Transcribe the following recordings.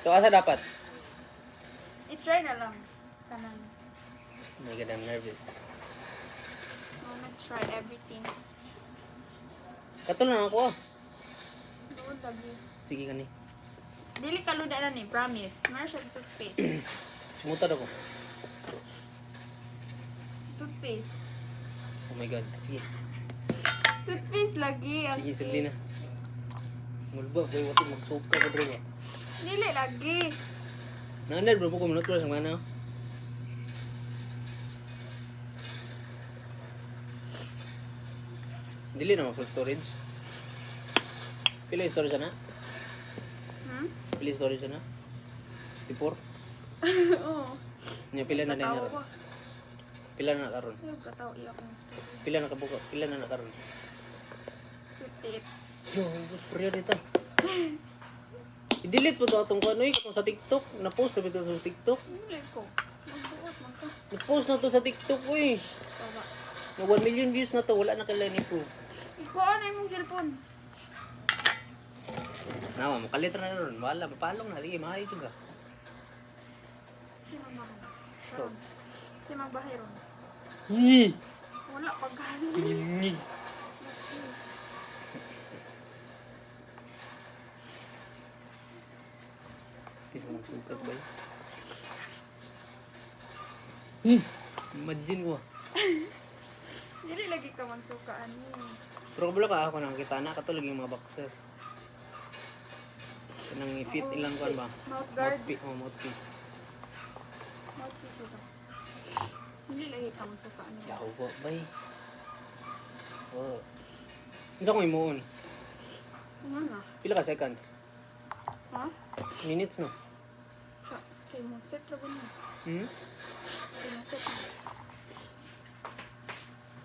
So, asa dapat? I-try na lang. Kanan. Oh my God, I'm nervous. I wanna try everything. Kato lang ako. Doon lagi. Sige kani. Dili ka luda na ni, promise. Meron siya toothpaste. Sumutad ako. Toothpaste. Oh my God. Sige. Toothpaste lagi. ang Sige, taste. sugli na. Mulba, boy, wati magsuka ka bro. Dili lagi. Nanay, bro, po kumunot ko sa mana. Dili na full storage. Pila yung storage na? Pila yung storage na? 64? Oo. Nya pila na din Katawa na. ko. Pila na karon? Ayaw katawa iyak ng story. Pila na kabuka? Pila na karon? 58. Yo, priorita. I-delete po ito atong kanoy katong sa TikTok. Na-post na ito sa TikTok. Dili ko. Magbuot man ka. Na-post na to sa TikTok, uy. Sawa. Na 1 million views na to. Wala na kailan i-prove. Ikuha na yung cellphone. Nawa, makalit na ron. Wala, mapalong na. Sige, mahay juga. Si Magbahay. Ito. Si Magbahay ron. Yee! Wala pagkano. Yee! Hindi mo magsukat ba yun? Imagine ko. Dili lagi ka magsukaan eh. Pero kabalo ka ako nang kita na. Kato lagi yung mga boxer. Kanang i-fit Oo, ilang kuan ba? Mouth guard. Mouthpiece. Mouthpiece ito. Dili lagi ka magsukaan. Ciao po, bay. Oh. Unsa ko imuon? Ano na? Pila ka seconds? Ha? Minutes no? Okay, mo set lang na. Hmm? Okay, mo set na.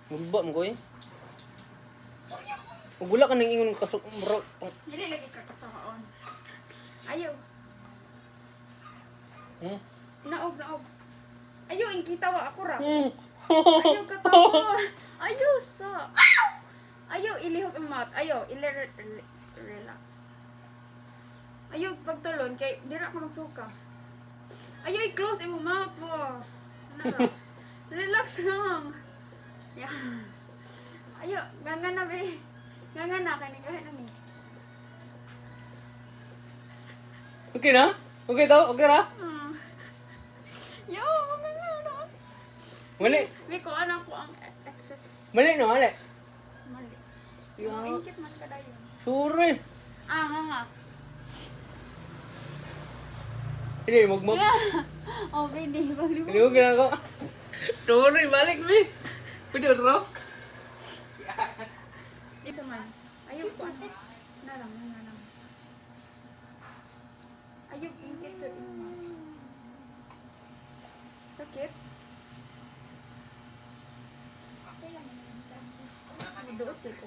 Mulba mo ko eh. Ug wala ka nang ingon kasok bro. Dili lagi ka kasawaon. Ayaw. Hmm? Naog. Ayaw, ingkita wa ako ra. Hmm. Ayaw katawa. Ayaw sa. Ayaw, ilihok ang mouth. Ayaw, relax. Ayaw, pagtalon, kay di na ako magsuka. Ayaw, i-close yung mouth mo. Ano ra? Relax lang. Yan. Ayaw, ganga na be. Ganga na, kahit na ni. Okay na? Okay daw? Okay ra? Yo, ganga na. Mali. May ko anak ko ang excess. Mali na, mali. Mali. Yo. Yung ingkit man ka dayon. Sure. Nga. Hindi, magmag. Oh, baby, bali mo. Hindi mo ginagawa. Sure, balik mi. Pwede ro? Ito man. Ayaw ko ano. Nalang. Ayaw ingkit sa inyo. Sakit? Maduot eh ko.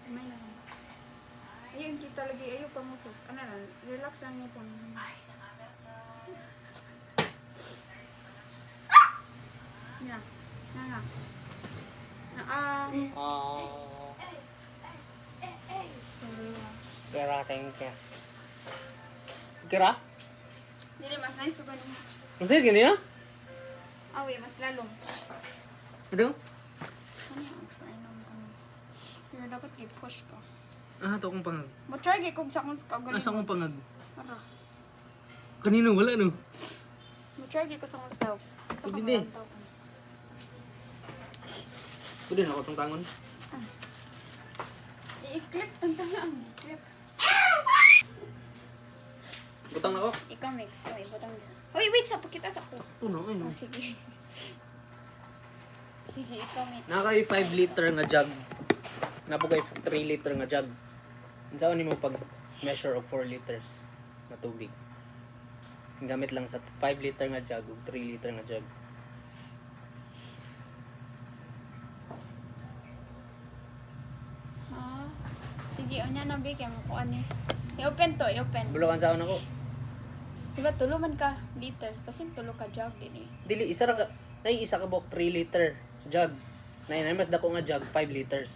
May lang. Ayaw ingkit talaga. Ayaw pamusok. Ano lang. Relax lang niyo po. Nga. Nga. Kira, thank you. Kira? Dili, mas nice to ganun. Mas nice gani ya? Awi, mas lalong. Ano? Ano yan? Pero dapat i-push ka. Ah, ito akong pangag. Mag-try kay kung sa kung kagaling. Asa akong pangag? Tara. Kanino, wala no? Mag-try kay ko sa kung self. Gusto ko Hindi. malantaw ka. Pwede na ako itong tangon. I-clip. Ang tangaan. I-clip. Butang na ako. Ikaw mix. Okay, butang dito. Uy, wait. Sa pakita sa ko. Puno, ayun. Oh, sige. Sige, ikaw mix. Nakakay 5 liter nga jug. Napugay 3 liter nga jug. Saan ni mo pag measure of 4 liters na tubig? Gamit lang sa 5 liter nga jug o 3 liter nga jug. Sige, onya na be. Kaya mo ano eh. I-open to, i-open. Bulukan sa ako. Diba, tulo man ka liters. Kasi tulo ka jug din eh. Dili, isa ra ka, nay isa ka bok 3 liter jug. Nay mas dako nga jug 5 liters.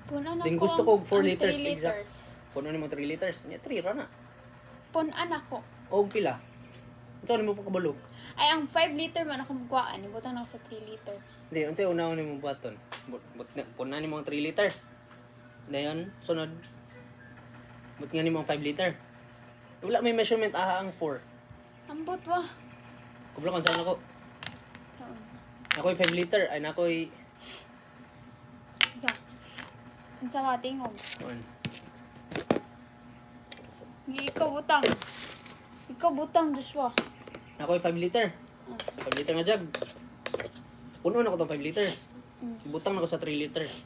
Punan ako. Then gusto ko 4 ang liters 3 exact. Puno nimo 3 liters. Nya 3 ra na. Punan ako. Og pila? Unsa nimo pa kabalo? Ay, ang 5 liter man ako magkuhaan. Ibutang ako sa 3 liter. Hindi, unsa una nimo baton? Puno nimo ang 3 liter. Dayon sunod. But nga nimo ang 5 liter. Wala may measurement aha ang 4. Ambot wa. Kublo kan saan ako? Taon. Ako'y 5 liter, ay nako'y Isa. Isa wa tingog. kuan. Ikaw butang. Ikaw butang, Joshua. Nako'y 5 liter. 5 liter nga jug. Puno na ko tong 5 liters. Ibutang na ko sa 3 liters.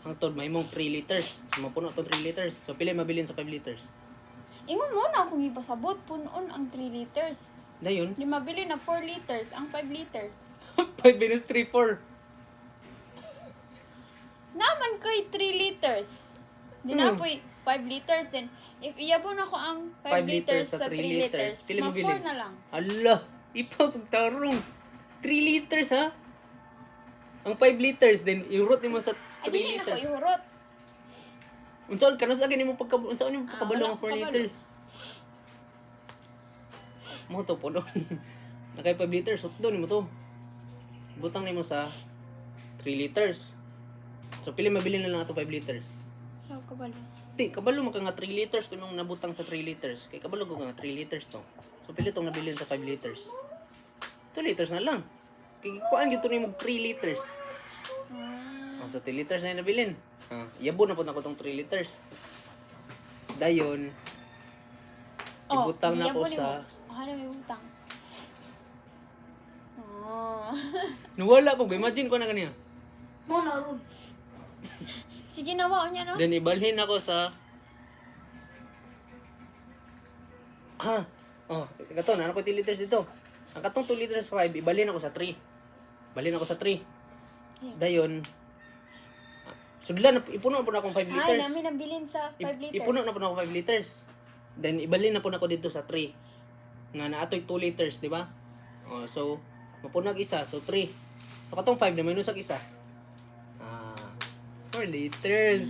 Hangtod may mong 3 liters. Mapuno tong 3 liters. So pili mabilin sa 5 liters. Ingon mo na akong ipasabot. Punon ang 3 liters. Dayon, Di mabili na 4 liters. Ang 5 liters. 5 minus 3 4. Naman ko'y 3 liters. Di na po'y 5 liters. Then, if iyabon ako ang 5 liters sa 3 liters, pili ma mabili. 4 na lang. Ala, ipapagtarong. 3 liters ha? Ang 5 liters then i-root nimo sa 3 Ay, dili na ko liters. ihurot. Unsaon kanas lagi nimo unsaon nimo Ah, pagkabalo wala ang 4 kabalo. liters? Mo to puno. Nakay 5 liters, utdo nimo to. Butang nimo sa 3 liters. So pili mabili na lang ato 5 liters. Law ko balo. Di, kabalo man ka nga 3 liters kung nung nabutang sa 3 liters. Kay kabalo ko nga 3 liters to. So pili tong nabilin sa 5 liters. 2 liters na lang. Kay kuan gito nimo 3 liters. Oh, so 2 liters na yung nabilin. Yabo na po na ko tong 3 liters. Dayon, ibutang na ko sa... Ano may utang? Oh. Nawala po, imagine ko na ganyan. Mo na ron. Sige na wa niya no. Then ibalhin ako sa... Kato, ano ko 2 liters dito? Ang katong 2 liters 5, ibalhin ako sa 3. Balhin ako sa 3. Dayon, sudlan, ipuno po na akong 5 Ay, liters. namin nabilin sa 5 liters. Ipuno na po na ako 5 liters. Then, ibalhin na po na ako dito sa 3. Nga na ato'y 2 liters, di ba? Oh, so, mapunag isa. So, 3. So, katong 5 na may nusag isa. 4 liters.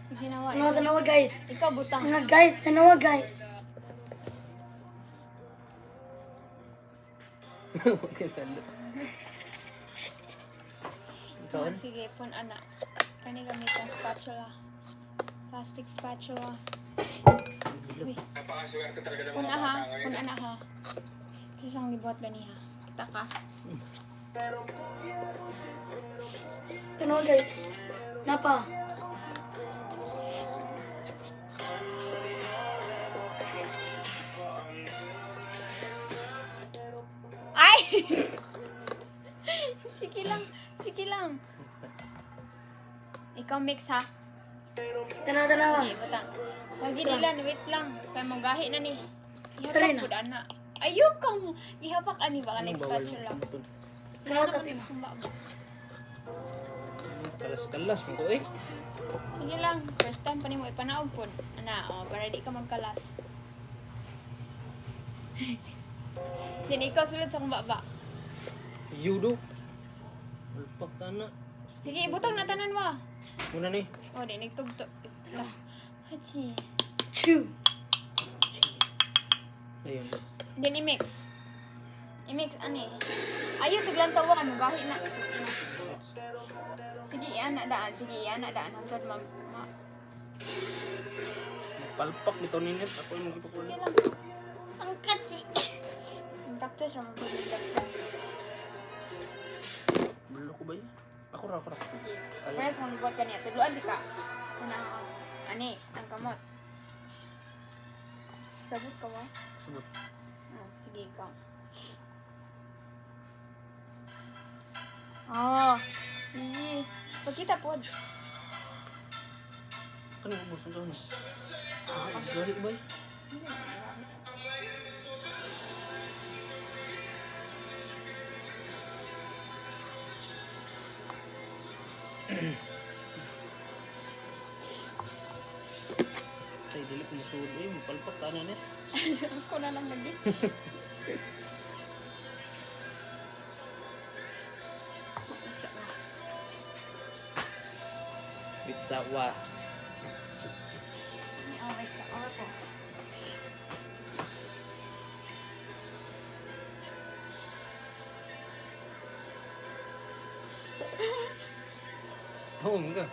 Sige na wa. Tanawa, tanawa guys. Ikaw butang. Tanawa guys, tanawa guys. Okay, salo. Saan? Sige, pun ana. Kani gamit ang spatula. Plastic spatula. Uy. Pun aha, pun ana ha. Kisang libuat gani ha. Kita ka. Tanawa guys. Napa? Ay! Sige lang. Sige lang. Ikaw mix ha. Tanawa, tanawa. Sige, butang. Lagi nila, wait lang. Kaya mong gahi na ni. Sorry Ihapak na. po ana. Ayok kang ihapak ani baka next Bawal spatula. mo ito. Tanawa sa team. Kalas-kalas mo ko eh. Sige lang, first time pa nimo ipanaog pod. Ana, para di ka magkalas. Then ikaw sulod sa kumbaba. Yudo. Ulpak ka na. Sige, ibutang na tanan wa. Muna ni. O, di nagtugto. Hachi. Chew. Ayun. Then i-mix. I-mix ani. Ayo siglan tawo ka mo gahi na. Sige, ana daan. Sige, ana daan. Hangtod Palpak bitaw ninit. Ako yung Sige magkipakulit. lang. Ang katsi. Ang practice naman po yung practice. Bulo ko ba yun? Ako ra. Sige. Pares mong libuat ka niya. Tuluan di ka. Una, ani, ang kamot. Sabot ka wa? Sabot. Sige, ikaw. Oh, sige. Pagkita po. Kan mo gusto doon. Gari ba yun? Ay, dili ko masuod eh. Mapalpak ka na net. Ako na lang lagi. Isa na. With sawa. Oh, wait. Okay po. Oo, nga.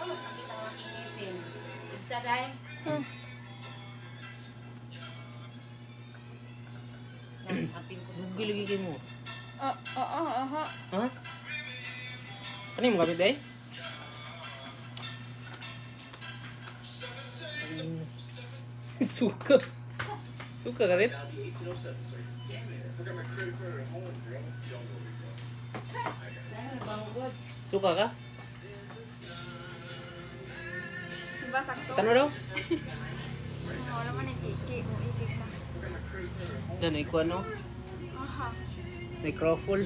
Ano sakit ang aking ngipin? Taray. Apin ko sa Gilagigay mo. Aha. Ha? Ano yung gamit eh? Suka. Suka ka rin? banggod. Suka ka? Diba sakto? Tano daw? Oo naman nag-iki. O, ikik na. Yan, ay kuha no? Aha. Necroful.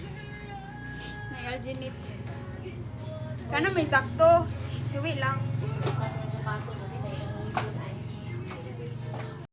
May alginate. Kano may sakto. Huwi lang.